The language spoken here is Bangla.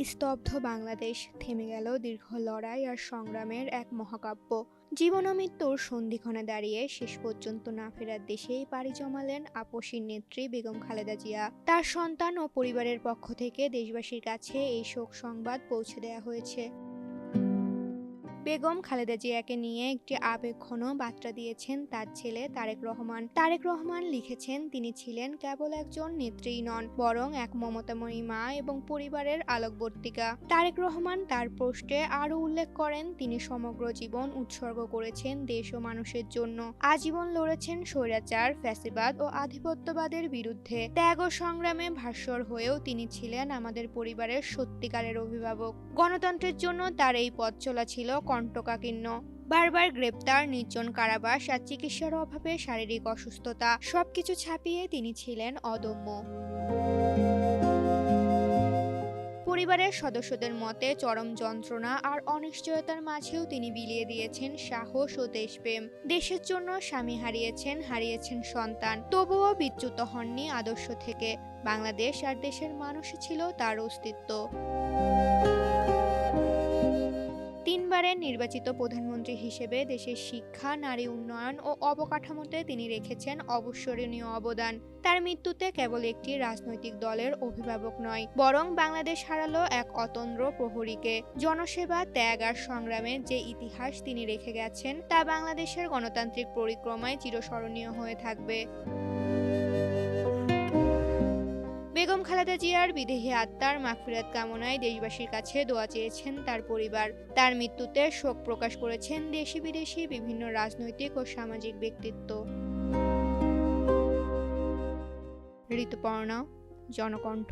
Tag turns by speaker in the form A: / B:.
A: স্তব্ধ বাংলাদেশ, থেমে গেল দীর্ঘ লড়াই আর সংগ্রামের এক মহাকাব্য। জীবন ও মৃত্যুর সন্ধিক্ষণে দাঁড়িয়ে শেষ পর্যন্ত না ফেরার দেশেই পাড়ি জমালেন আপসীর নেত্রী বেগম খালেদা জিয়া। তার সন্তান ও পরিবারের পক্ষ থেকে দেশবাসীর কাছে এই শোক সংবাদ পৌঁছে দেওয়া হয়েছে। বেগম খালেদা জিয়াকে নিয়ে একটি আবেগঘন বার্তা দিয়েছেন তার ছেলে তারেক রহমান। তারেক রহমান লিখেছেন, তিনি ছিলেন কেবল একজন নেত্রীই নন, বরং এক মমতাময়ী মা এবং পরিবারের আলোকবর্তিকা। তারেক রহমান তার পোস্টে আরও উল্লেখ করেন, তিনি সমগ্র জীবন উৎসর্গ করেছেন দেশ ও মানুষের জন্য। আজীবন লড়েছেন স্বৈরাচার, ফ্যাসিবাদ ও আধিপত্যবাদের বিরুদ্ধে। ত্যাগ ও সংগ্রামে ভাস্বর হয়েও তিনি ছিলেন আমাদের পরিবারের সত্যিকারের অভিভাবক। গণতন্ত্রের জন্য তার এই পথ চলা ছিল কণ্টকাকীর্ণ। বারবার গ্রেপ্তার, নির্জন কারাবাস আর চিকিৎসার অভাবে শারীরিক অসুস্থতা, সবকিছু ছাপিয়ে তিনি ছিলেন অদম্য। পরিবারের সদস্যদের মতে চরম যন্ত্রণা আর অনিশ্চয়তার মাঝেও তিনি বিলিয়ে দিয়েছেন সাহস ও দেশপ্রেম। দেশের জন্য স্বামী হারিয়েছেন সন্তান, তবুও বিচ্যুত হননি আদর্শ থেকে। বাংলাদেশ আর দেশের মানুষই ছিল তার অস্তিত্ব। তিনবারের নির্বাচিত প্রধানমন্ত্রী হিসেবে দেশের শিক্ষা, নারী উন্নয়ন ও অবকাঠামোতে তিনি রেখেছেন অবিস্মরণীয় অবদান। তার মৃত্যুতে কেবল একটি রাজনৈতিক দলের অভিভাবক নয়, বরং বাংলাদেশ হারালো এক অতন্দ্র প্রহরীকে। জনসেবা, ত্যাগ আর সংগ্রামের যে ইতিহাস তিনি রেখে গেছেন, তা বাংলাদেশের গণতান্ত্রিক পরিক্রমায় চিরস্মরণীয় হয়ে থাকবে। বেগম খালেদা জিয়ার বিদেহী আত্মার মাগফিরাত কামনায় দেশবাসীর কাছে দোয়া চেয়েছেন তার পরিবার। তার মৃত্যুতে শোক প্রকাশ করেছেন দেশি বিদেশি বিভিন্ন রাজনৈতিক ও সামাজিক ব্যক্তিত্ব। ঋতুপর্ণা, জনকণ্ঠ।